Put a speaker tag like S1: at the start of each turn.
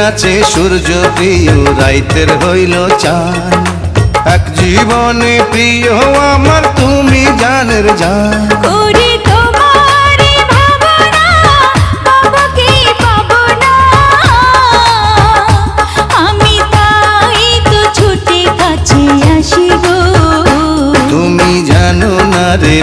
S1: আছে সূর্য প্রিয় রাইতের হইল চান, এক জীবনে প্রিয় আমার তুমি জানের জান।
S2: ওরে তোমারে ভাবনা পাবো কি পাবো না, আমি তাই তো ছুটে কাছে আসিব।
S1: তুমি জানো না রে